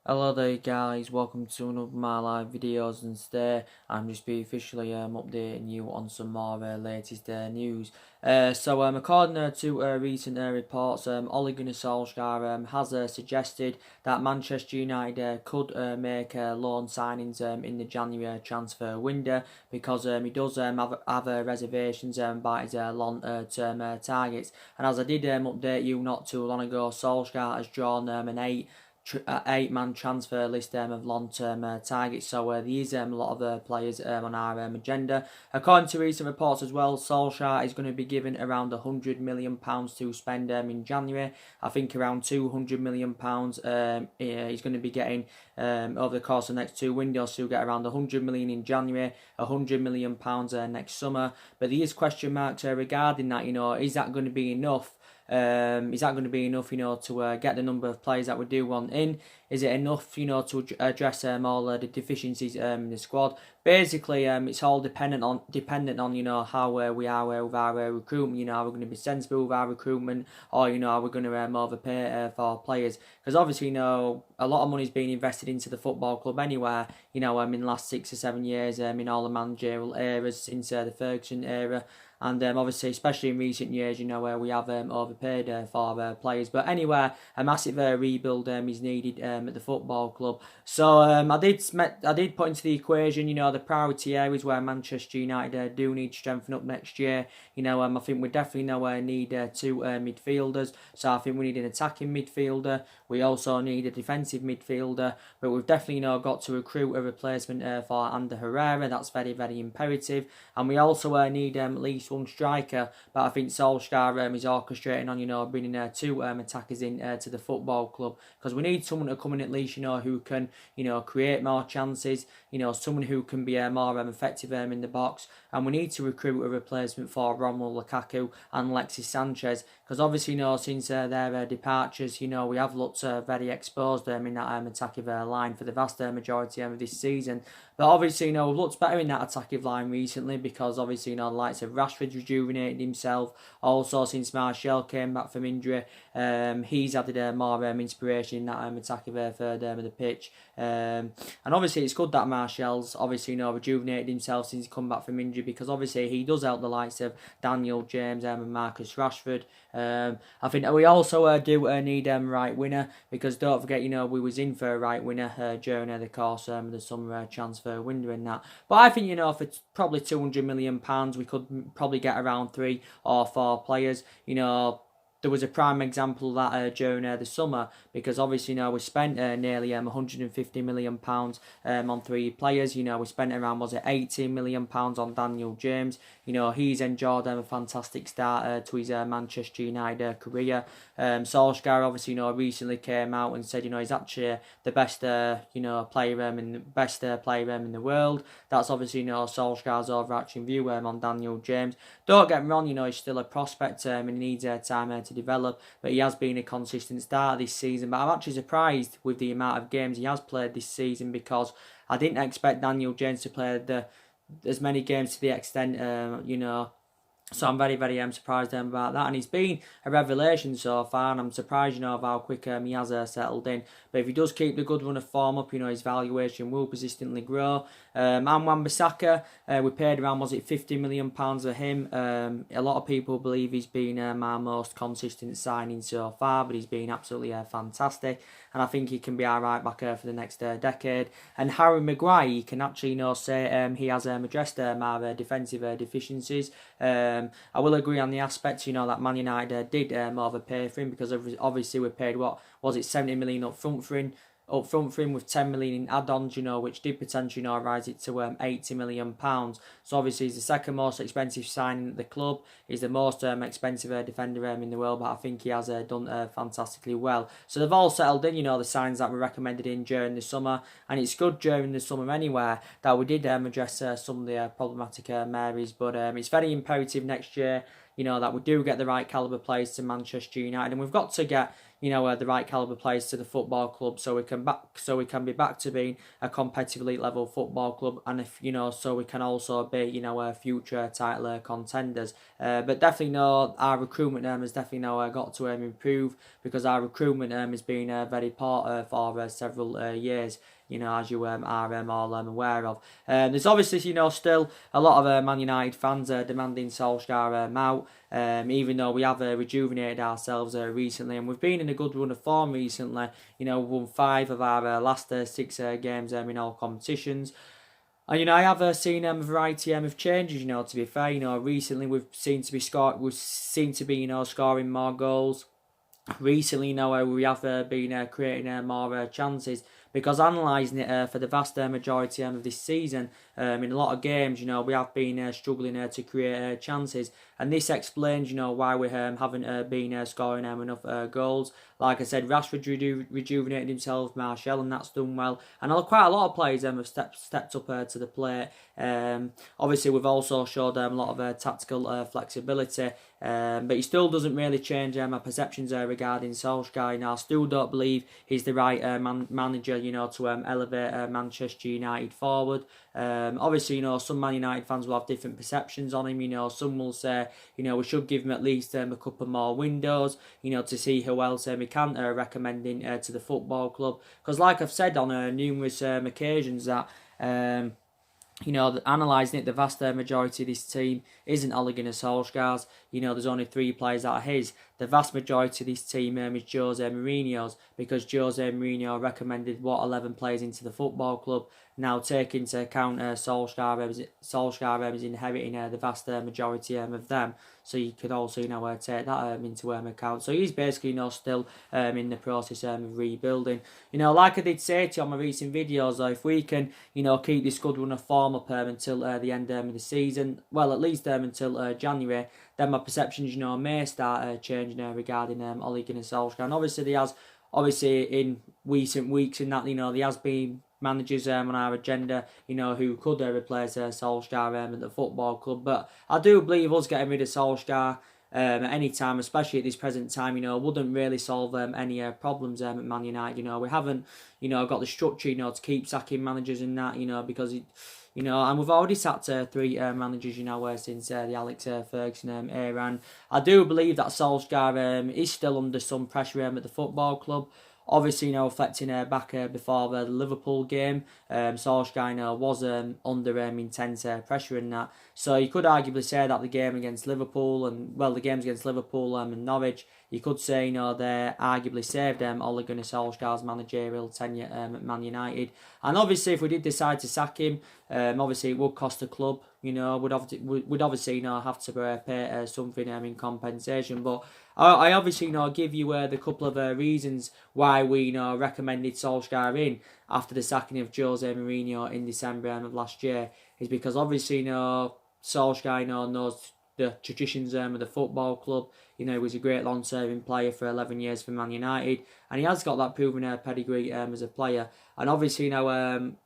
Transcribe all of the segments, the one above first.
Hello there guys, welcome to another of my live videos, and today I'm just be officially updating you on some more latest news. According to recent reports, Ole Gunnar Solsjaker has suggested that Manchester United could make loan signings in the January transfer window, because he does have reservations about his long-term targets. And as I did update you not too long ago, Solskjaer has drawn an eight-man transfer list of long-term targets. So there is a lot of players on our agenda. According to recent reports as well, Solskjaer is going to be given around £100 million to spend in January. I think around £200 million he's going to be getting over the course of the next two windows. So you'll get around £100 million in January, £100 million next summer. But there is question marks regarding that. Is that going to be enough? Is that going to be enough, to get the number of players that we do want in? Is it enough, to address all the deficiencies in the squad? Basically, it's all dependent on how we are with our recruitment. Are we going to be sensible with our recruitment, or are we going to overpay for players? Because obviously, a lot of money is being invested into the football club anywhere. In the last 6 or 7 years, in all the managerial eras since the Ferguson era. And obviously, especially in recent years, where we have overpaid for players. But anyway, a massive rebuild is needed at the football club. So I did put into the equation, the priority areas where Manchester United do need to strengthen up next year. I think we definitely need two midfielders. So I think we need an attacking midfielder. We also need a defensive midfielder. But we've definitely got to recruit a replacement for Ander Herrera. That's very, very imperative. And we also need at least one striker. But I think Solskjaer is orchestrating on bringing two attackers in to the football club, because we need someone to come in at least who can create more chances. Someone who can be more effective in the box. And we need to recruit a replacement for Romelu Lukaku and Alexis Sanchez, because obviously since their departures, we have looked very exposed in that attacking line for the vast majority of this season. But obviously, we've looked better in that attacking line recently, because obviously, the likes of Rashford's rejuvenated himself. Also, since Martial came back from injury, he's added more inspiration in that attacking third of the pitch. And obviously, it's good that Martial's obviously rejuvenated himself since he's come back from injury, because obviously he does help the likes of Daniel James and Marcus Rashford. I think we also do need right winger, because don't forget, we was in for a right winner during the course of the summer transfer window in that. But I think for probably £200 million, we could probably get around 3 or 4 players. There was a prime example of that during the summer, because obviously we spent nearly £150 million on 3 players. We spent around, was it £18 million on Daniel James. He's enjoyed a fantastic start to his Manchester United career. Solskjaer obviously recently came out and said he's actually the best player in the best player in the world. That's obviously Solskjaer's overarching view on Daniel James. Don't get me wrong, he's still a prospect and he needs time to develop, but he has been a consistent starter this season. But I'm actually surprised with the amount of games he has played this season, because I didn't expect Daniel James to play as many games to the extent so I'm very, very surprised about that. And he's been a revelation so far, and I'm surprised, of how quick he has settled in. But if he does keep the good run of form up, his valuation will persistently grow. And Wan-Bissaka, we paid around, was it £50 million for him. A lot of people believe he's been our most consistent signing so far, but he's been absolutely fantastic. And I think he can be our right back for the next decade. And Harry Maguire, can actually say he has addressed our defensive deficiencies. I will agree on the aspect, that Man United did overpay for him, because obviously we paid, what was it, 70 million up front for him. With 10 million in add-ons, which did potentially rise it to £80 million. So obviously he's the second most expensive signing at the club. He's the most expensive defender in the world, but I think he has done fantastically well. So they've all settled in, the signs that were recommended in during the summer, and it's good during the summer anyway that we did address some of the problematic areas. But it's very imperative next year, that we do get the right calibre players to Manchester United, and we've got to get the right caliber players to the football club, so we can be back to being a competitive elite level football club, and if so we can also be future title contenders. But definitely our recruitment has definitely got to improve, because our recruitment has been very poor for several years. As you are all aware of. There's obviously, still a lot of Man United fans demanding Solskjaer out, even though we have rejuvenated ourselves recently, and we've been in a good run of form recently. We've won 5 of our last 6 games in all competitions. And I have seen a variety of changes. To be fair, recently we've seen to be scoring more goals. Recently, we have been creating more chances, because analysing it for the vast majority of this season, in a lot of games, we have been struggling to create chances, and this explains, why we haven't been scoring enough goals. Like I said, Rashford rejuvenated himself, Martial, and that's done well, and quite a lot of players have stepped up to the plate. Obviously, we've also showed a lot of tactical flexibility, but he still doesn't really change my perceptions regarding Solskjaer. I still don't believe he's the right manager, to elevate Manchester United forward. Obviously, some Man United fans will have different perceptions on him. Some will say, we should give him at least a couple more windows, to see who else we can recommend in to the football club. Because, like I've said on numerous occasions, that analysing it, the vast majority of this team isn't Ole Gunnar Solskjaer's. There's only 3 players that are his. The vast majority of this team is Jose Mourinho's, because Jose Mourinho recommended 11 players into the football club. Now, take into account Solskjaer is inheriting the vast majority of them, so you could also take that into account. So he's basically still in the process of rebuilding. Like I did say to you on my recent videos, if we can keep this good run of form up until the end of the season, well, at least until January, then my perceptions may start changing regarding Ole Gunnar Solskjaer. And obviously in recent weeks in that there has been managers on our agenda, who could replace Solskjaer at the football club. But I do believe us getting rid of Solskjaer at any time, especially at this present time, wouldn't really solve any problems at Man United. We haven't, got the structure, to keep sacking managers and that, because it, and we've already sacked 3 managers, since the Alex Ferguson era. And I do believe that Solskjaer is still under some pressure at the football club. Obviously, reflecting back before the Liverpool game, Solskjaer was under intense pressure in that. So you could arguably say that the game against Liverpool the games against Liverpool and Norwich, you could say they arguably saved Ole Gunnar Solskjaer's managerial tenure at Man United. And obviously, if we did decide to sack him, obviously it would cost the club. We'd obviously have to pay something in compensation. But I obviously give you the couple of reasons why we recommended Solskjaer in after the sacking of Jose Mourinho in December of last year, is because obviously Solskjaer knows the traditions of the football club. He was a great long-serving player for 11 years for Man United, and he has got that proven pedigree as a player. And obviously when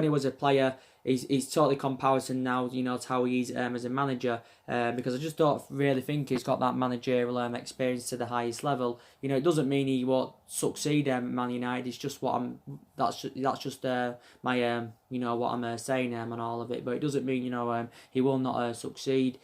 he was a player, he's totally comparison now, to how he is as a manager, because I just don't really think he's got that managerial experience to the highest level. It doesn't mean he won't succeed at Man United. It's just that's just my what I'm saying on all of it. But it doesn't mean he will not succeed.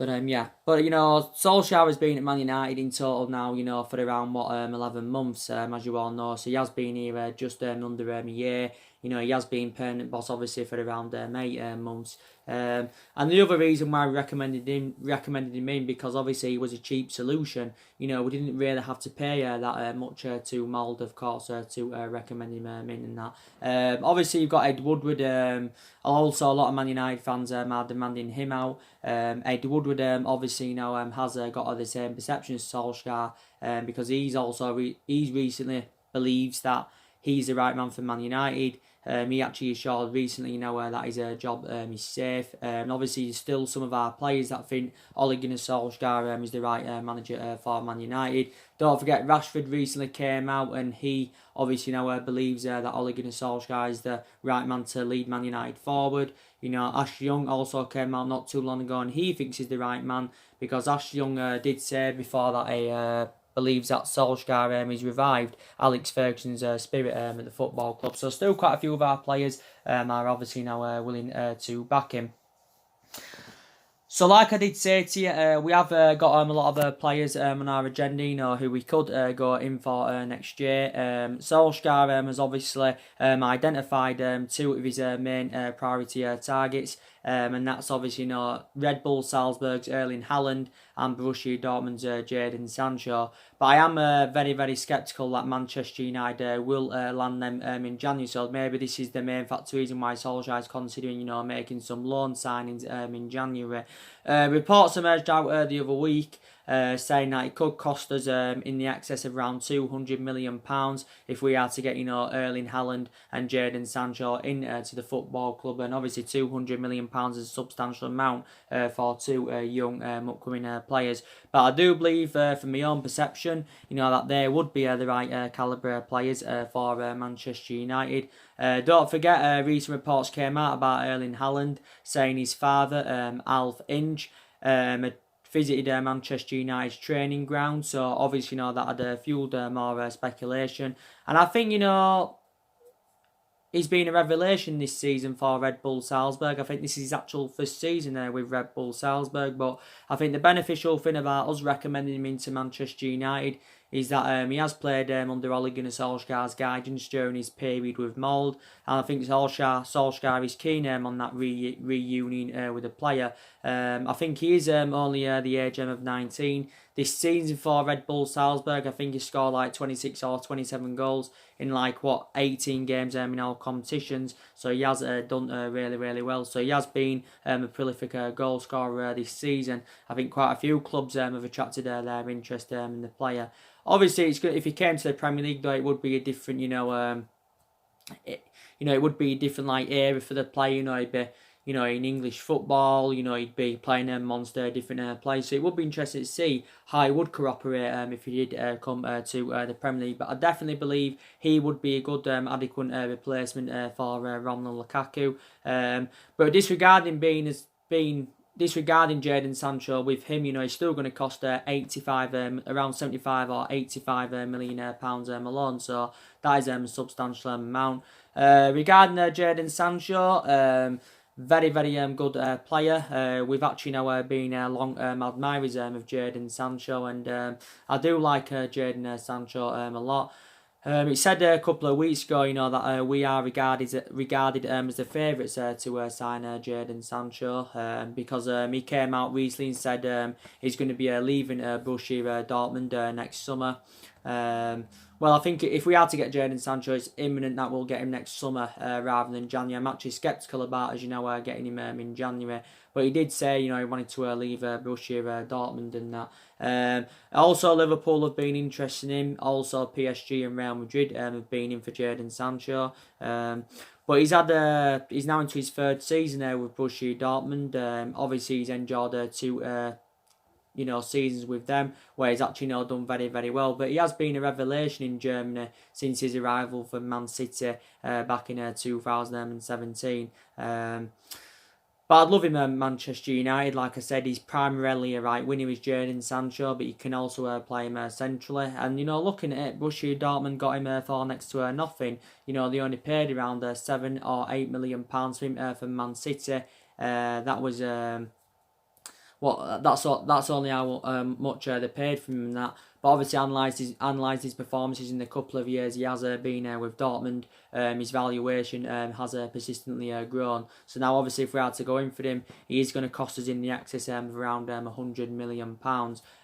But Solskjaer has been at Man United in total now, for around 11 months, as you all know. So he has been here just under a year. He has been permanent boss obviously for around 8 months. And the other reason why we recommended him in, because obviously he was a cheap solution. We didn't really have to pay that much to Mould, of course, to recommend him in and that. Obviously you've got Ed Woodward. Also a lot of Man United fans are demanding him out. Ed Woodward obviously has got the same perception as Solskjaer, because he's recently believes that he's the right man for Man United. he actually assured recently, that his job is safe. And obviously, still some of our players that think Ole Gunnar Solsjaker is the right manager for Man United. Don't forget, Rashford recently came out and he obviously believes that Ole Gunnar Solskjaer is the right man to lead Man United forward. Ashley Young also came out not too long ago and he thinks he's the right man, because Ashley Young did say before that he believes that Solskjaer is revived Alex Ferguson's spirit at the football club. So still quite a few of our players are obviously now willing to back him. So like I did say to you, we have got a lot of players on our agenda, who we could go in for next year. Solskjaer has obviously identified two of his main priority targets, and that's obviously Red Bull Salzburg's Erling Haaland and Borussia Dortmund's Jadon Sancho. But I am very, very sceptical that Manchester United will land them in January. So maybe this is the main factor reason why Solskjaer is considering, making some loan signings in January. Reports emerged out the other week saying that it could cost us in the excess of around £200 million if we are to get Erling Haaland and Jadon Sancho into the football club, and obviously £200 million is a substantial amount for two young upcoming players. But I do believe from my own perception that they would be the right calibre players for Manchester United. Don't forget, recent reports came out about Erling Haaland saying his father, Alf Inge, had visited Manchester United's training ground. So obviously, that had fueled more speculation. And I think, he's been a revelation this season for Red Bull Salzburg. I think this is his actual first season with Red Bull Salzburg. But I think the beneficial thing about us recommending him into Manchester United is that he has played under Ole Gunnar Solskjaer's guidance during his period with Mould. And I think Solskjaer is keen on that reunion with the player. I think he is only the age of 19. This season for Red Bull Salzburg, I think he scored like 26 or 27 goals in 18 games in all competitions. So he has done really, really well. So he has been a prolific goal scorer this season. I think quite a few clubs have attracted their interest in the player. Obviously, it's good if he came to the Premier League, though. It would be a different, it would be a different era for the player. He'd be, in English football. He'd be playing monster different plays. So it would be interesting to see how he would cooperate if he did come to the Premier League. But I definitely believe he would be a good, adequate replacement for Romelu Lukaku. But disregarding Jadon Sancho, with him, he's still going to cost around 75 or 85 million pounds alone. So that is a substantial amount. Regarding Jadon Sancho, very, very good player. We've actually been long admirers of Jadon Sancho, and I do like Jadon Sancho a lot. It said a couple of weeks ago, that we are regarded as the favourites to sign Jadon Sancho, because he came out recently and said he's going to be leaving Borussia Dortmund next summer. Well, I think if we are to get Jadon Sancho, it's imminent that we'll get him next summer rather than January. I'm actually sceptical about, getting him in January. But he did say, he wanted to leave Borussia Dortmund and that. Also, Liverpool have been interested in him. Also, PSG and Real Madrid have been in for Jadon Sancho. But he's now into his third season there with Borussia Dortmund. Obviously, he's enjoyed two seasons with them where he's actually done very, very well. But he has been a revelation in Germany since his arrival from Man City back in 2017. But I'd love him at Manchester United. Like I said, he's primarily a right winger with Jadon Sancho, but you can also play him centrally. And, looking at it, Borussia Dortmund got him for next to nothing. They only paid around £7 or £8 million for him from Man City. That was... that's only how much they paid for him and that. But obviously, analysed his performances in the couple of years he has been with Dortmund. His valuation has persistently grown. So now, obviously, if we had to go in for him, he is going to cost us in the excess of around £100 million.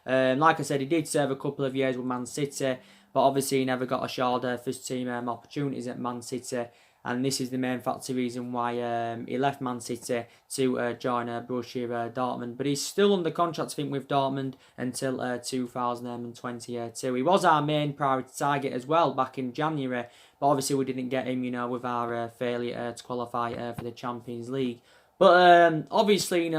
Like I said, he did serve a couple of years with Man City, but obviously he never got assured first team opportunities at Man City. and this is the main factor reason why he left Man City to join Borussia Dortmund. But he's still under contract, I think, with Dortmund until 2022. He was our main priority target as well back in January, but obviously we didn't get him, with our failure to qualify for the Champions League. But obviously,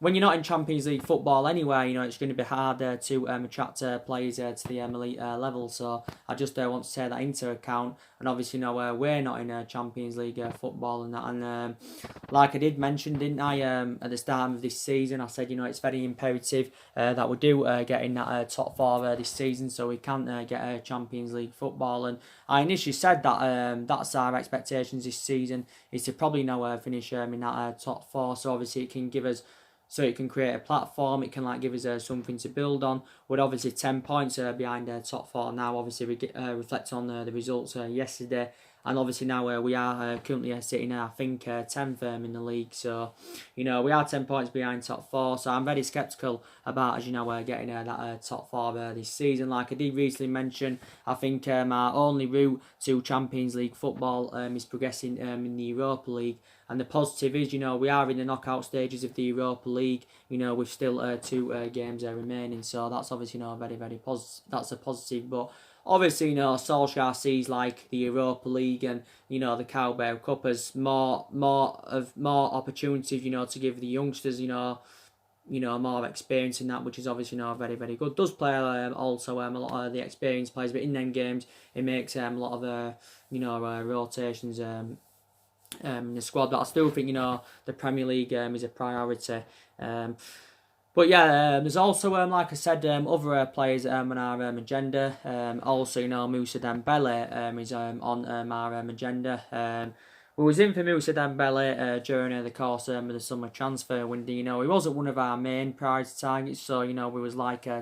when you're not in Champions League football anyway, it's going to be harder to attract players to the elite level. So I just want to take that into account. And obviously, we're not in Champions League football and that. And like I did mention, didn't I, at the start of this season, I said, it's very imperative that we do get in that top four this season so we can get Champions League football. And I initially said that that's our expectations this season, is to probably finish in that top four. So obviously it can give us, so it can create a platform, it can give us something to build on. We're obviously 10 points behind top four now. Obviously we reflect on the results yesterday, and obviously now we are currently sitting I think 10th in the league. So we are 10 points behind top four, so I'm very sceptical about, as getting that top four this season. Like I did recently mention, I think our only route to Champions League football is progressing in the Europa League. And the positive is, we are in the knockout stages of the Europa League, with still 2 games remaining. So that's obviously, very, very positive. That's a positive. But obviously, Solsjaker sees the Europa League and, the Carabao Cup as more opportunities, to give the youngsters, more experience in that, which is obviously, very, very good. Does play also a lot of the experienced players, but in them games, it makes a lot of, rotations in the squad. But I still think the Premier League is a priority. But yeah, there's also like I said, other players on our agenda. Also, Moussa Dembele is on our agenda. We was in for Moussa Dembele during the course of the summer transfer window. He wasn't one of our main priority targets, so we was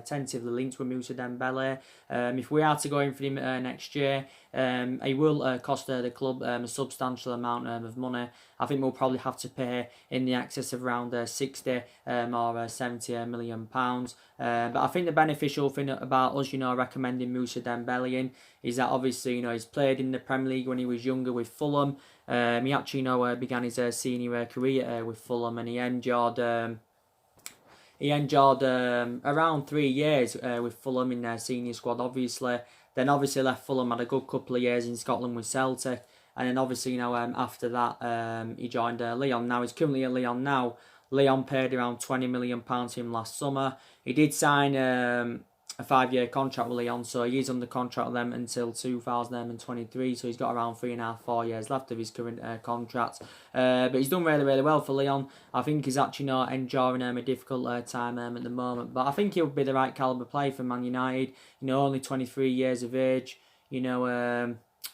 tentatively linked with Moussa Dembele. If we are to go in for him next year, he will cost the club a substantial amount of money. I think we'll probably have to pay in the excess of around 60 or 70 million pounds. But I think the beneficial thing about us, recommending Moussa Dembele in is that obviously, he's played in the Premier League when he was younger with Fulham. He actually, began his senior career with Fulham, and he endured around 3 years with Fulham in their senior squad, obviously. Then obviously left Fulham, had a good couple of years in Scotland with Celtic. And then obviously, after that, he joined Lyon. Now, he's currently at Lyon now. Lyon paid around £20 million to him last summer. He did sign a 5-year contract with Lyon, so he is under contract with them until 2023. So he's got around 3.5-4 years left of his current contract. But he's done really, really well for Lyon. I think he's actually not enjoying a difficult time at the moment. But I think he'll be the right calibre player for Man United. Only 23 years of age.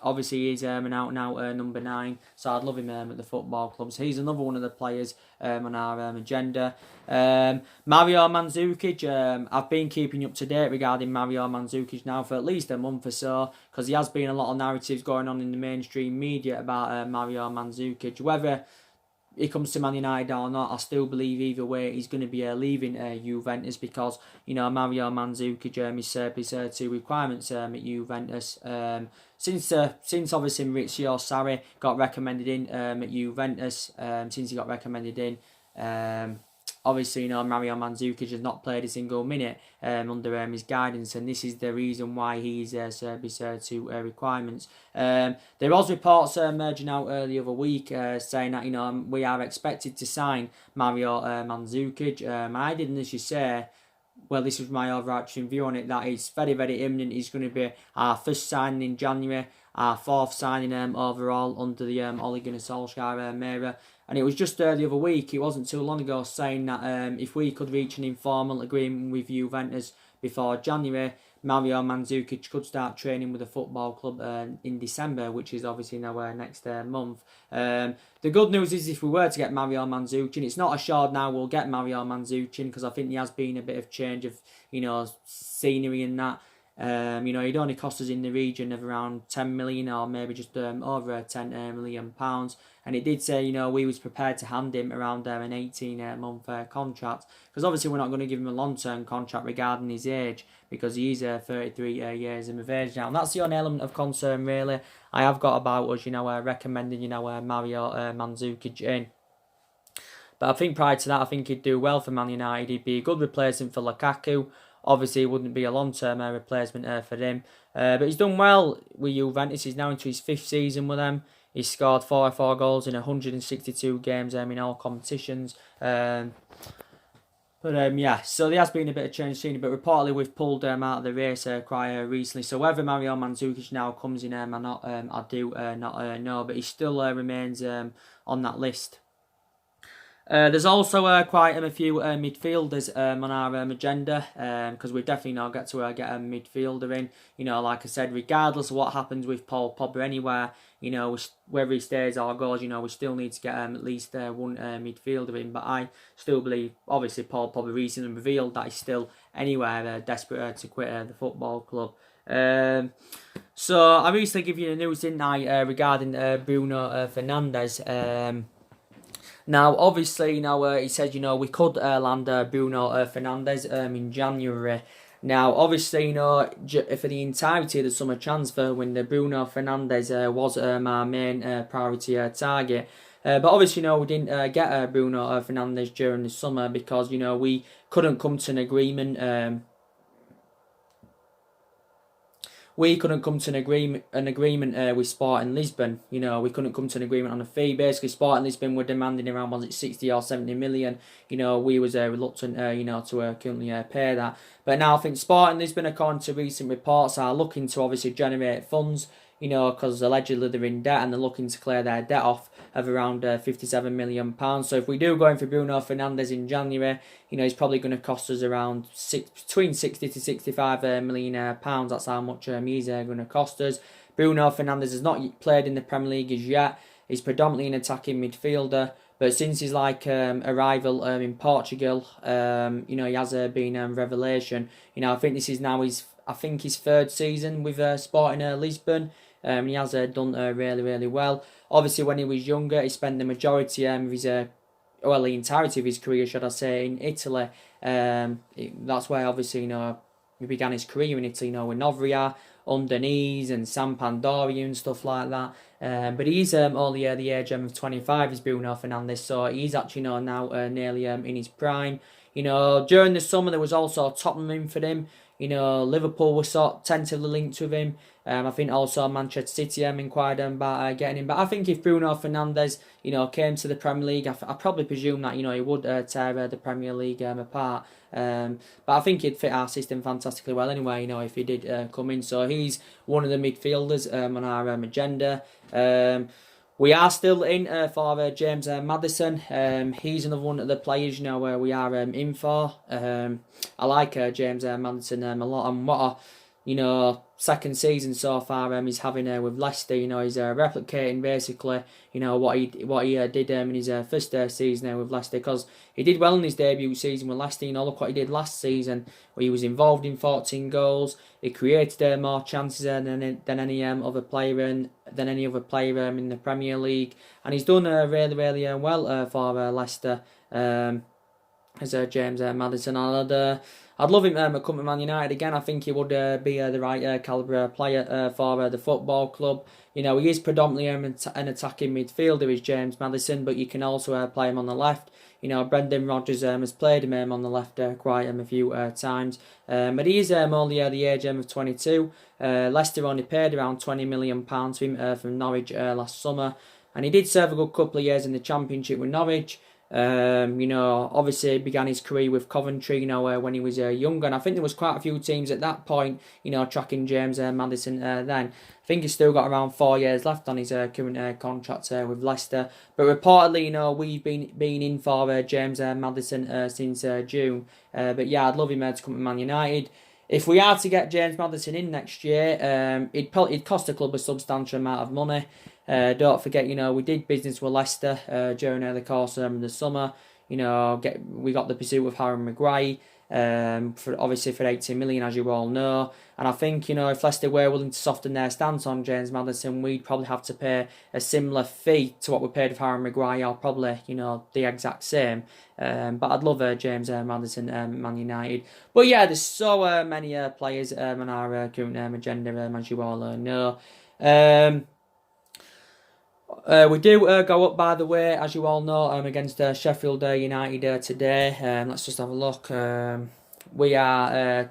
Obviously, he's an out-and-out number 9, so I'd love him at the football club. So he's another one of the players on our agenda. Mario Mandzukic, I've been keeping up to date regarding Mario Mandzukic now for at least a month or so, because there has been a lot of narratives going on in the mainstream media about Mario Mandzukic. Whether he comes to Man United or not, I still believe either way he's going to be leaving Juventus, because Mario Mandzukic is served his 2 requirements at Juventus. Since obviously Maurizio Sarri got recommended in at Juventus, since he got recommended in, obviously Mario Mandzukic has not played a single minute under his guidance, and this is the reason why he's served his 2 requirements. There was reports emerging out the other week saying that we are expected to sign Mario Mandzukic. I didn't actually say, well, this was my overarching view on it, that it's very, very imminent. He's going to be our first signing in January, our 4th signing overall under the Ole Gunnar Solskjaer era. And it was just the other week, it wasn't too long ago, saying that if we could reach an informal agreement with Juventus before January, Mario Mandzukic could start training with the football club in December, which is obviously now next month. The good news is, if we were to get Mario Mandzukic, it's not assured now we'll get Mario Mandzukic, because I think there has been a bit of change of scenery in that. You know, he'd only cost us in the region of around 10 million or maybe just over 10 million pounds. And it did say, you know, we was prepared to hand him around an 18-month contract, because obviously we're not going to give him a long-term contract regarding his age, because he's 33 years of age now. And that's the only element of concern really I have got about us, you know, recommending, you know, Mario Mandzukic in. But I think prior to that, I think he'd do well for Man United. He'd be a good replacement for Lukaku. Obviously, it wouldn't be a long-term replacement for him. But he's done well with Juventus. He's now into his 5th season with them. He's scored 44 goals in 162 games in all competitions. Yeah, so there has been a bit of change seen, but reportedly we've pulled out of the race quite recently. So whether Mario Mandzukic now comes in or not, I do not know, but he still remains on that list. There's also quite a few midfielders on our agenda, because we definitely now get to get a midfielder in. You know, like I said, regardless of what happens with Paul Pogba anywhere, you know, whether he stays or goes, you know, we still need to get at least one midfielder in. But I still believe, obviously, Paul Pogba recently revealed that he's still anywhere desperate to quit the football club. So I recently gave you the news, didn't I, regarding Bruno Fernandes. Now, obviously, you know, he said, you know, we could land Bruno Fernandes in January. Now, obviously, you know, for the entirety of the summer transfer window, Bruno Fernandes was our main priority target. But obviously, you know, we didn't get Bruno Fernandes during the summer because, you know, we couldn't come to an agreement. We couldn't come to an agreement with Sporting Lisbon. You know, we couldn't come to an agreement on a fee. Basically, Sporting Lisbon were demanding around, was it 60 or 70 million? You know, we was reluctant, you know, to currently pay that. But now I think Sporting Lisbon, according to recent reports, are looking to obviously generate funds, you know, because allegedly they're in debt and they're looking to clear their debt off of around £57 million. So if we do go in for Bruno Fernandes in January, you know, he's probably going to cost us around between 60 to 65 million pounds. That's how much he's going to cost us. Bruno Fernandes has not played in the Premier League as yet. He's predominantly an attacking midfielder. But since his arrival in Portugal, you know, he has been revelation. You know, I think this is now his 3rd season with Sporting Lisbon. He has done really, really well. Obviously, when he was younger, he spent the majority of his, the entirety of his career, should I say, in Italy. That's where, obviously, you know, he began his career in Italy, you know, with Novria, Udinese and Sampdoria and stuff like that. But he's only the age of 25 is Bruno Fernandes, so he's actually, you know, now nearly in his prime. You know, during the summer there was also Tottenham in for him. You know, Liverpool were sort of tentatively linked with him. I think also Manchester City inquired about getting him. But I think if Bruno Fernandes, you know, came to the Premier League, I probably presume that, you know, he would tear the Premier League apart. But I think he'd fit our system fantastically well anyway, you know, if he did come in. So he's one of the midfielders on our agenda. We are still in for James Maddison. He's another one of the players, you know, where we are in for. I like James Maddison a lot, and what a, you know, second season so far he's having with Leicester. You know, he's replicating basically, you know, what he did in his first season with Leicester, because he did well in his debut season with Leicester. You know, look what he did last season, where he was involved in 14 goals. He created more chances than any other player in the Premier League, and he's done really, really well for Leicester as James Maddison. I'd love him to come to Man United again. I think he would be the right calibre player for the football club. You know, he is predominantly an attacking midfielder, is James Maddison, but you can also play him on the left. You know, Brendan Rodgers has played him on the left quite a few times. But he is only the age of 22. Leicester only paid around £20 million for him from Norwich last summer. And he did serve a good couple of years in the Championship with Norwich. You know, obviously he began his career with Coventry, you know, when he was younger, and I think there was quite a few teams at that point, you know, tracking James Maddison then. I think he's still got around 4 years left on his current contract with Leicester, but reportedly, you know, we've been in for James Maddison since June, but yeah, I'd love him to come to Man United. If we are to get James Maddison in next year, it'd cost the club a substantial amount of money. Don't forget, you know, we did business with Leicester during the course of the summer. You know, we got the pursuit of Harry Maguire. for 80 million, as you all know. And I think, if Leicester were willing to soften their stance on James Maddison, we'd probably have to pay a similar fee to what we paid for Harry Maguire, or probably, the exact same. But I'd love James Maddison, Man United. But yeah, there's so many players on our current agenda, as you all know. We do go up, by the way, as you all know, against Sheffield United today. Let's just have a look. We are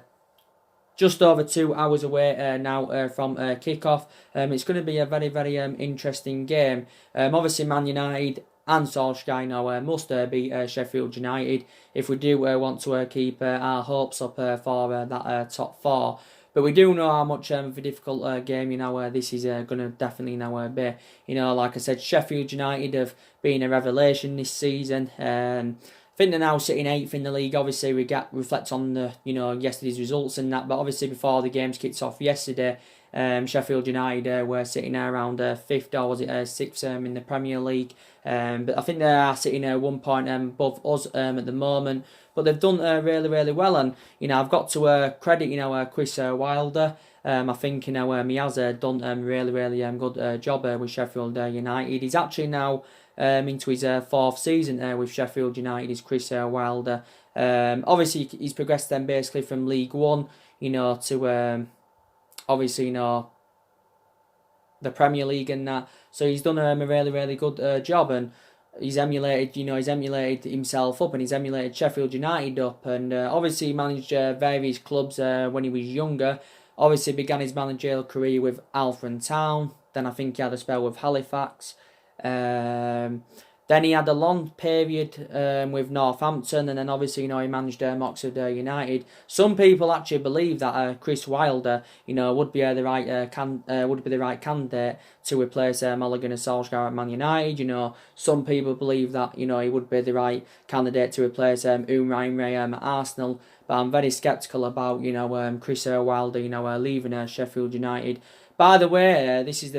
just over 2 hours away now from kickoff. It's going to be a very, very interesting game. Obviously, Man United and Solsjaker must beat Sheffield United if we do want to keep our hopes up for that top four. But we do know how much of a difficult game, this is going to definitely be. Like I said, Sheffield United have been a revelation this season. I think they're now sitting 8th in the league. Obviously, we reflect on the yesterday's results and that. But obviously, before the games kicked off yesterday, Sheffield United were sitting around 5th, or was it 6th in the Premier League. But I think they are sitting 1 point above us at the moment. But they've done really, really well. And, I've got to credit, Chris Wilder. I think, he has done really, really good job with Sheffield United. He's actually now into his 4th season with Sheffield United, is Chris Wilder. Obviously, he's progressed then basically from League One, to obviously, the Premier League and that. So he's done a really, really good job, and he's emulated himself up, and he's emulated Sheffield United up, and obviously he managed various clubs when he was younger. Obviously began his managerial career with Alfred Town, then I think he had a spell with Halifax. Then he had a long period with Northampton, and then obviously he managed Oxford United. Some people actually believe that Chris Wilder would be the right candidate to replace Ole Gunnar Solskjaer at Man United. Some people believe that he would be the right candidate to replace Unai Emery at Arsenal. But I'm very sceptical about Chris Wilder leaving Sheffield United. By the way, this is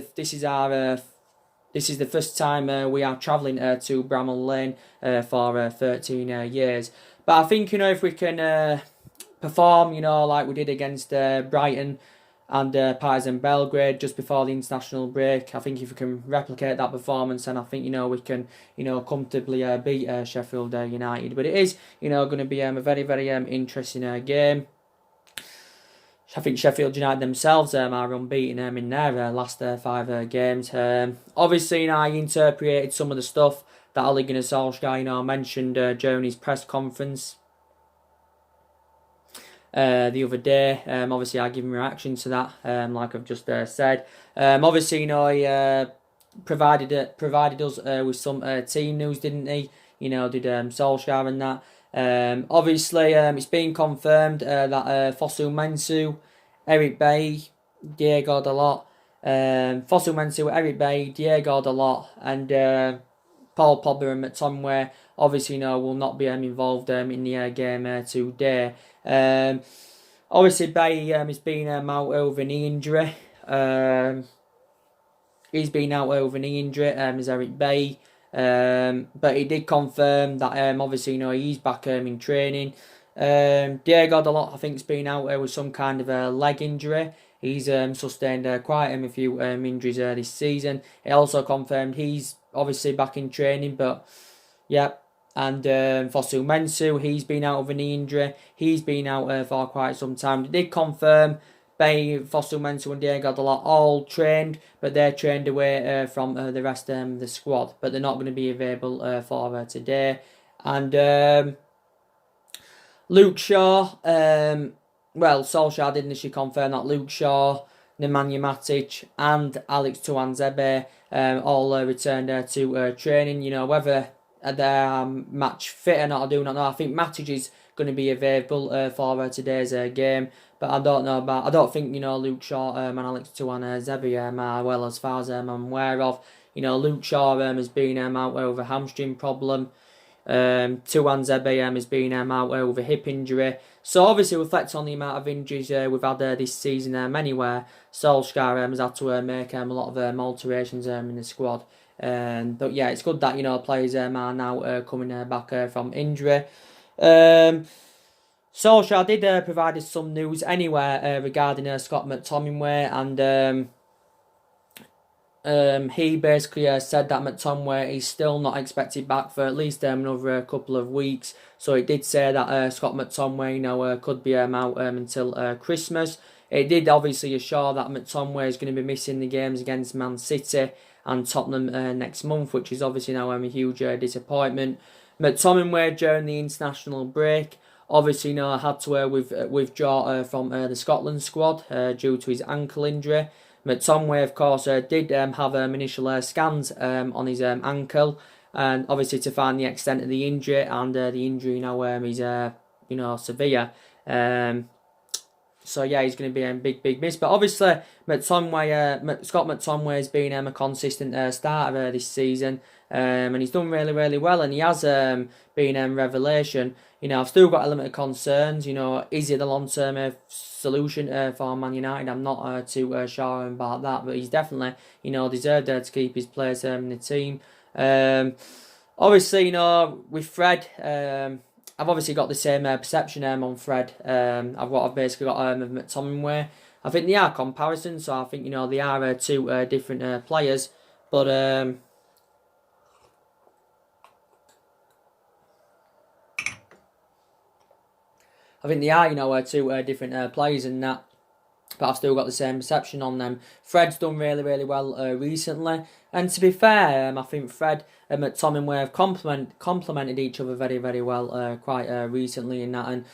the first time we are travelling to Bramall Lane for 13 years. But I think, if we can perform, like we did against Brighton and Partizan Belgrade just before the international break, I think if we can replicate that performance, then I think, we can, comfortably beat Sheffield United. But it is, going to be a very, very interesting game. I think Sheffield United themselves are unbeaten in their last 5 games. Obviously, I interpreted some of the stuff that Ole Gunnar Solskjaer mentioned during his press conference the other day. Obviously, I give him reaction to that, like I've just said. Obviously, he provided us with some team news, didn't he? Did Solskjaer and that. Obviously, it's been confirmed that Fosu Mensah, Eric Bay, Diego Dalot, Fosu Mensah, Eric Bay, Diego Dalot, and Paul Pogba and McTominay obviously will not be involved in the game today. Obviously, Bay has been out over knee injury. He's been out over knee injury. Is Eric Bay. But he did confirm that obviously he's back in training. Diego Dalot, I think, has been out with some kind of a leg injury. He's sustained quite a few injuries this season. He also confirmed he's obviously back in training, but yeah. And Fosu Mensah, he's been out of a knee injury. He's been out for quite some time. They did confirm Bay, Fosu Mensah and Diego Dalot all trained, but they're trained away from the rest of the squad. But they're not going to be available for today. And Luke Shaw, Solskjaer did initially confirm that Luke Shaw, Nemanja Matic and Alex Tuanzebe all returned to training. Whether they're match fit or not, I do not know. I think Matic is going to be available for today's game. But I don't think, Luke Shaw and Alex Tuanzebe are well, as far as I'm aware of. Luke Shaw has been out with a hamstring problem. Tuanzebe has been out with a hip injury. So obviously reflects on the amount of injuries we've had this season anywhere. Solskjaer has had to make a lot of alterations in the squad. But yeah, it's good that, you know, players are now coming back from injury. Obviously, Solskjaer did initially confirm that Luke Shaw, Nemanja Matic and Alex Tuanzebe all returned to training. But they're trained away from the rest of the squad. But yeah, it's good that, you know, players are now coming back from injury. Obviously, Solskjaer did initially confirm that Luke Shaw, Nemanja Matic and Alex Tuanzebe all returned to training. Solskjaer did provide us some news anyway regarding Scott McTominay, and he basically said that McTominay is still not expected back for at least another couple of weeks. So it did say that Scott McTominay, could be out until Christmas. It did obviously assure that McTominay is going to be missing the games against Man City and Tottenham next month, which is obviously now a huge disappointment. McTominay during the international break obviously had to withdraw from the Scotland squad due to his ankle injury. McTominay, of course, did have initial scans on his ankle, and obviously to find the extent of the injury, and the injury now is severe. So yeah, he's going to be a big miss. But obviously, Scott McTominay has been a consistent starter this season, and he's done really well, and he has been a revelation. I've still got a limited concerns. Is he the long-term solution for Man United? I'm not too sure about that, but he's definitely deserved to keep his place in the team. Obviously, with Fred, I've obviously got the same perception on Fred. I've basically got with McTominay. I think they are comparisons, so I think they are two different players, but I think they are two different players and that. But I've still got the same perception on them. Fred's done really well recently, and to be fair, I think Fred and McTominay have complemented each other very well quite recently in that. And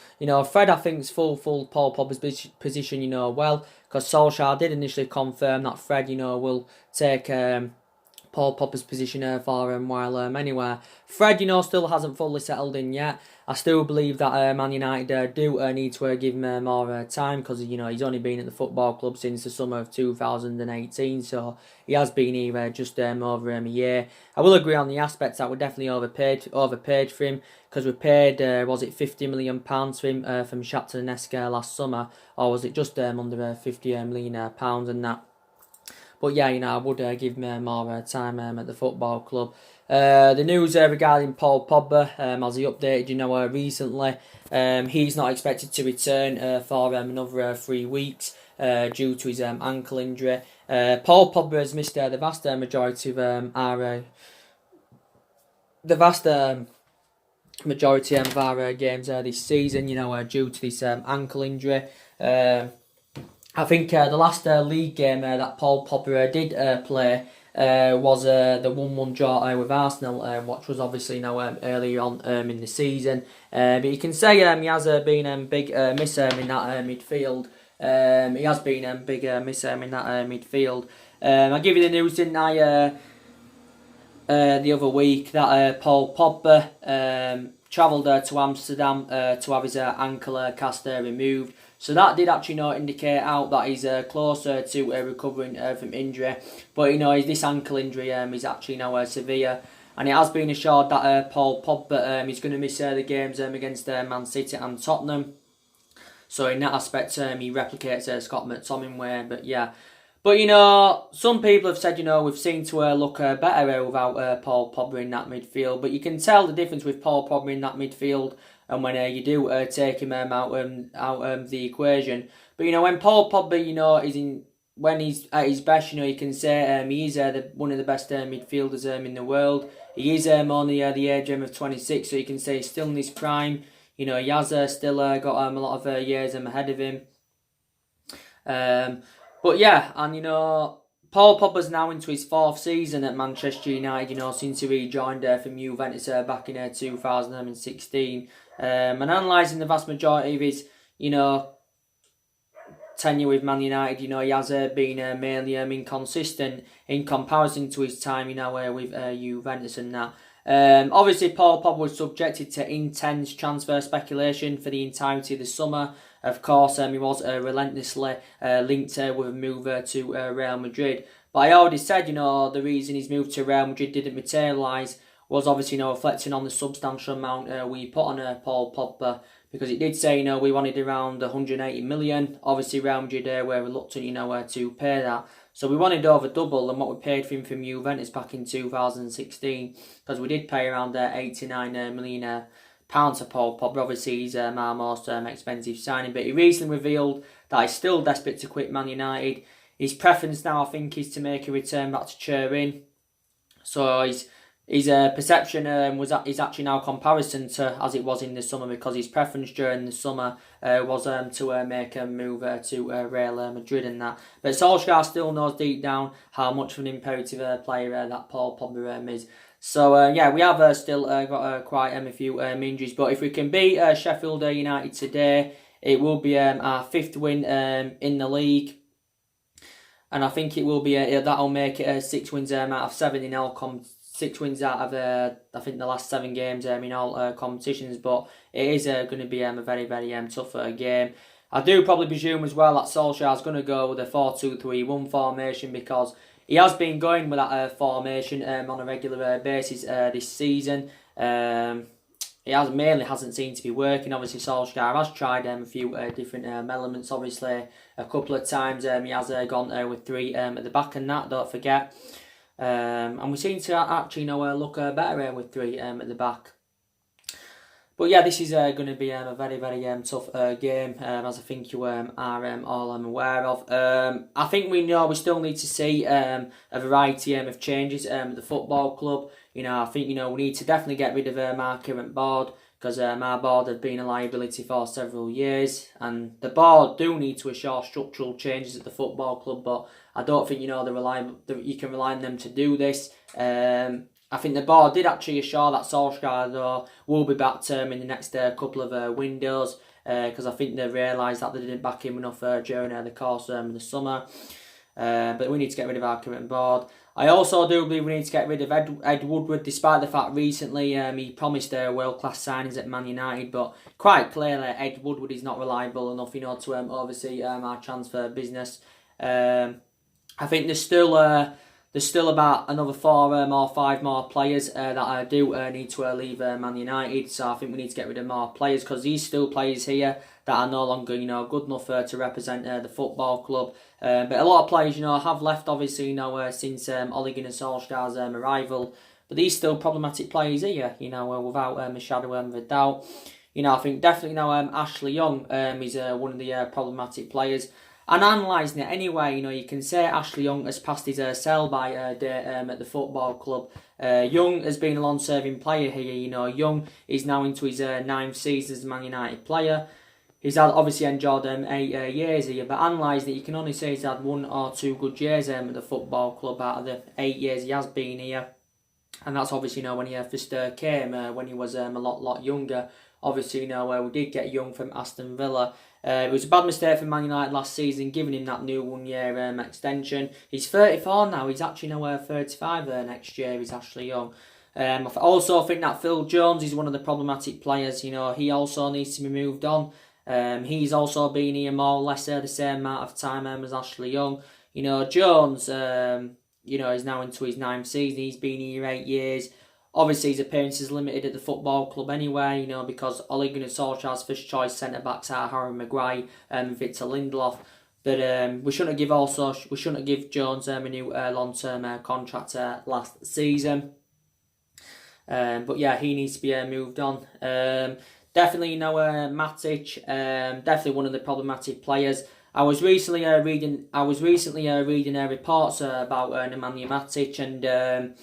Fred, I think, is full Paul Pogba's position well, because Solskjaer did initially confirm that Fred will take Paul Pogba's position for him while anywhere. Fred, still hasn't fully settled in yet. I still believe that Man United do need to give him more time, because he's only been at the football club since the summer of 2018, so he has been here just over a year. I will agree on the aspects that we're definitely overpaid for him, because we paid was it £50 million for him from Shakhtar Donetsk last summer, or was it just under £50 million and that. But yeah, I would give him more time at the football club. The news regarding Paul Pogba, as he updated, recently, he's not expected to return for another 3 weeks due to his ankle injury. Paul Pogba has missed the vast majority of our games this season, due to this ankle injury. I think the last league game that Paul Pogba did play was the 1-1 draw with Arsenal, which was obviously earlier on in the season. But you can say he has been a big miss in that midfield. He has been a big miss in that midfield. I give you the news, didn't I, the other week, that Paul Pogba travelled to Amsterdam to have his ankle cast removed. So that did actually indicate out that he's closer to recovering from injury. But this ankle injury is actually severe, and it has been assured that Paul Pogba is going to miss the games against Man City and Tottenham. So in that aspect, he replicates Scott McTominay. But yeah. But some people have said we've seen to look better without Paul Pogba in that midfield. But you can tell the difference with Paul Pogba in that midfield, and when you do take him out the equation. But when Paul Pogba when he's at his best, you can say he is one of the best midfielders in the world. He is only the age of 26, so you can say he's still in his prime. He has still got a lot of years ahead of him. But yeah, and Paul Pogba's now into his 4th season at Manchester United, since he rejoined from Juventus back in 2016. And analysing the vast majority of his, tenure with Man United, he has been mainly inconsistent in comparison to his time, with Juventus and that. Obviously, Paul Pogba was subjected to intense transfer speculation for the entirety of the summer. Of course, he was relentlessly linked with a move to Real Madrid. But I already said, the reason his move to Real Madrid didn't materialise was obviously, reflecting on the substantial amount we put on Paul Pogba, because it did say, we wanted around 180 million. Obviously, Real Madrid were reluctant, to pay that. So we wanted over double than what we paid for him from Juventus back in 2016, because we did pay around 89 million pounds for Paul Pogba. Obviously, he's our most expensive signing, but he recently revealed that he's still desperate to quit Man United. His preference now, I think, is to make a return back to Turin. So his perception is actually now comparison to as it was in the summer, because his preference during the summer was to make a move to Real Madrid and that. But Solskjaer still knows deep down how much of an imperative player that Paul Pogba is. So yeah, we have still got quite a few injuries, but if we can beat Sheffield United today, it will be our 5th win in the league. And I think it will be that'll make it 6 wins out of 7 in all 6 wins out of I think the last 7 games in all competitions. But it is going to be a very, very tough game. I do probably presume as well that Solskjaer is going to go with a 4-2-3-1 formation, because he has been going with that formation on a regular basis this season. It hasn't seemed to be working. Obviously, Solskjaer has tried a few different elements. Obviously, a couple of times he has gone with 3 at the back and that, don't forget. And we seem to actually look better with 3 at the back. But yeah, this is going to be a very, very tough game, as I think you are all aware of. I think we still need to see a variety of changes at the football club. I think we need to definitely get rid of our current board, because our board have been a liability for several years, and the board do need to assure structural changes at the football club. But I don't think you can rely on them to do this. I think the board did actually assure that Solskjaer though will be back in the next couple of windows, because I think they realised that they didn't back him enough during the course of the summer. But we need to get rid of our current board. I also do believe we need to get rid of Ed Woodward, despite the fact recently he promised world-class signings at Man United, but quite clearly Ed Woodward is not reliable enough to oversee our transfer business. I think there's still about another 4 or 5 more players that I do need to leave Man United. So I think we need to get rid of more players, because there's still players here that are no longer good enough to represent the football club. But a lot of players have left, obviously since Ole Gunnar Solskjaer's arrival. But these still problematic players here, without a shadow of a doubt. I think definitely Ashley Young is one of the problematic players. And analysing it anyway, you can say Ashley Young has passed his sell-by date at the football club. Young has been a long-serving player here. Young is now into his 9th season as a Man United player. He's obviously enjoyed 8 years here, but analysing it, you can only say he's had 1 or 2 good years at the football club out of the 8 years he has been here. And that's obviously when he first came, when he was a lot younger. Obviously, we did get Young from Aston Villa. It was a bad mistake for Man United last season, giving him that new 1-year extension. He's 34 now. He's actually 35 next year. He's Ashley Young. I also think that Phil Jones is one of the problematic players. He also needs to be moved on. He's also been here more or less the same amount of time as Ashley Young. Jones, is now into his 9th season. He's been here 8 years. Obviously, his appearances limited at the football club anyway, because Ole Gunnar Solskjaer's first choice centre-backs are Harry Maguire and Victor Lindelof. But we shouldn't give Jones a new long-term contract last season. But yeah, he needs to be moved on. Definitely, Matic, definitely one of the problematic players. I was recently reading reports about Nemanja Matic, and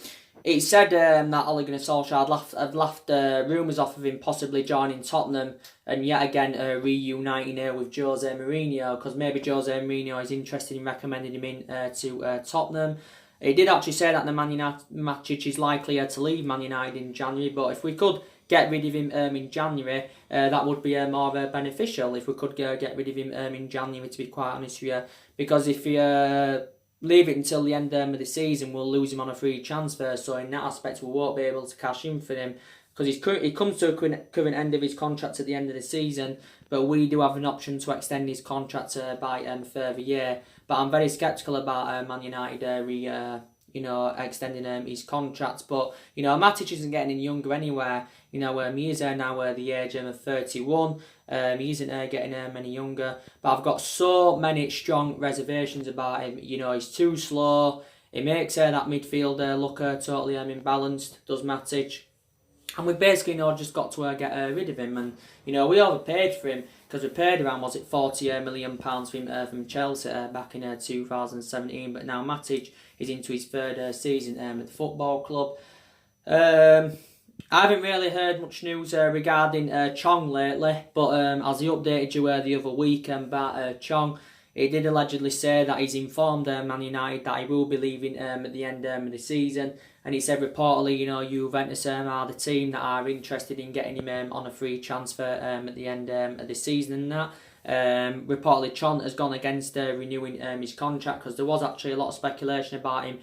it said that Ole Gunnar Solskjaer had laughed rumours off of him possibly joining Tottenham, and yet again reuniting with Jose Mourinho, because maybe Jose Mourinho is interested in recommending him in to Tottenham. It did actually say that Nemanja Matic is likely to leave Man United in January, but if we could get rid of him in January, that would be more beneficial if we could get rid of him in January, to be quite honest with you. Because if we leave it until the end of the season, we'll lose him on a free transfer. So in that aspect, we won't be able to cash in for him, because he comes to a current end of his contract at the end of the season. But we do have an option to extend his contract by a further year. But I'm very sceptical about Man United extending his contract. But Matic isn't getting any younger anywhere. He is now the age of 31. He isn't getting any younger. But I've got so many strong reservations about him. He's too slow. It makes that midfield look totally imbalanced, does Matic. And we basically, just got to get rid of him. And, we overpaid for him because we paid around, was it £40 million for him from Chelsea back in 2017. But now Matic is into his third season at the football club. I haven't really heard much news regarding Chong lately, but as he updated you the other week about Chong, he did allegedly say that he's informed Man United that he will be leaving at the end of the season. And he said reportedly, Juventus are the team that are interested in getting him on a free transfer at the end of the season and that. Reportedly, Chong has gone against renewing his contract because there was actually a lot of speculation about him,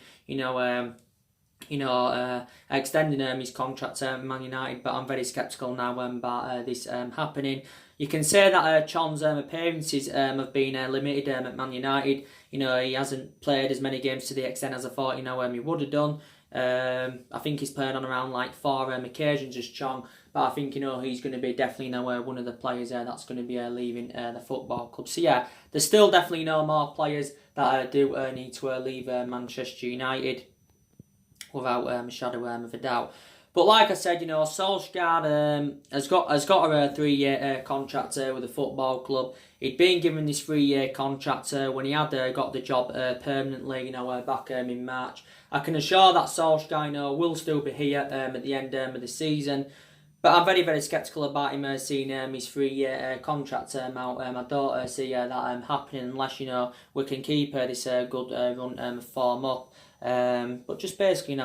extending his contract at Man United, but I'm very sceptical now about this happening. You can say that Chong's appearances have been limited at Man United. He hasn't played as many games to the extent as I thought he would have done. I think he's played on around like 4 occasions as Chong, but I think he's going to be definitely one of the players that's going to be leaving the football club. So yeah, there's still definitely more players that do need to leave Manchester United without a shadow of a doubt. But like I said, Solsjaker has got a 3-year contract with the football club. He'd been given this 3-year contract when he had got the job permanently, back in March. I can assure that Solskjaer, will still be here at the end of the season. But I'm very, very sceptical about him seeing his 3-year contract out. I don't see that happening unless, we can keep this good run form up. But just basically,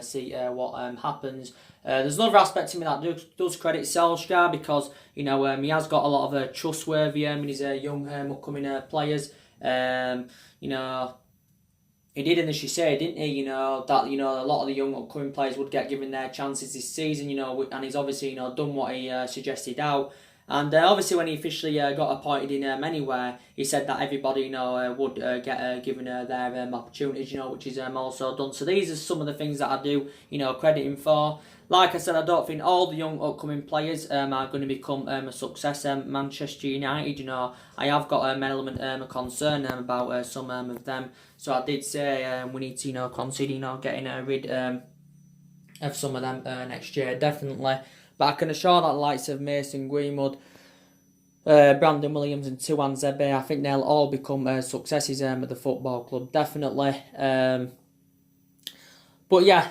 see what happens. There's another aspect to me that does credit Solskjaer because, he has got a lot of trustworthy in his young upcoming players. He did initially say, didn't he, that, a lot of the young upcoming players would get given their chances this season, and he's obviously, done what he suggested out. And obviously when he officially got appointed in anywhere, he said that everybody, would get given their opportunities, which is also done. So these are some of the things that I do, credit him for. Like I said, I don't think all the young upcoming players are going to become a success at Manchester United. I have got an element of concern about some of them. So I did say we need to, consider, getting rid of some of them next year, definitely. But I can assure that the likes of Mason Greenwood, Brandon Williams and Tuan Zebe, I think they'll all become successes at the football club, definitely. But yeah,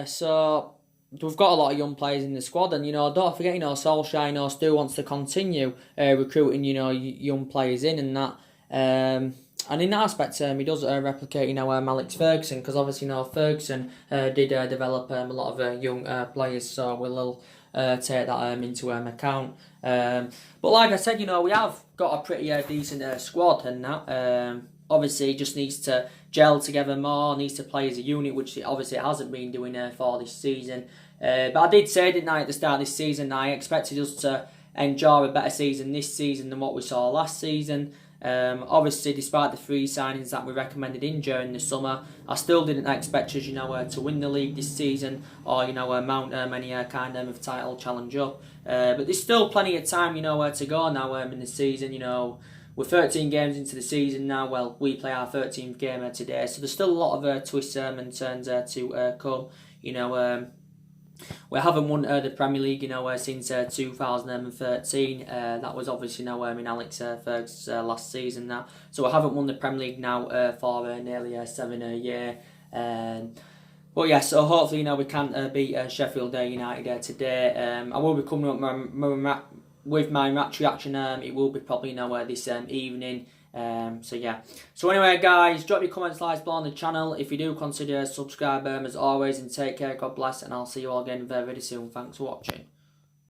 so we've got a lot of young players in the squad, and don't forget, Solskjaer, still wants to continue recruiting, young players in and that. And in that aspect, he does replicate, Alex Ferguson, because obviously, Ferguson did develop a lot of young players, so we'll take that into account. But like I said, we have got a pretty decent squad and that. Obviously, just needs to gel together more, needs to play as a unit, which obviously it hasn't been doing for this season. But I did say, didn't I, at the start of this season, I expected us to enjoy a better season this season than what we saw last season. Obviously, despite the 3 signings that we recommended in during the summer, I still didn't expect us, to win the league this season or, mount any kind of title challenge up. But there's still plenty of time, to go now in the season. We're 13 games into the season now. Well, we play our 13th game today, so there's still a lot of twists and turns to come. We haven't won the Premier League, since 2013. That was obviously in Alex Ferguson's last season. So we haven't won the Premier League now for nearly 7 years. But yeah, so hopefully we can beat Sheffield United today. I will be coming up with my match reaction. It will be probably this evening. So yeah. So anyway, guys, drop your comments, likes below on the channel. If you do, consider subscribe as always, and take care. God bless, and I'll see you all again very, very soon. Thanks for watching.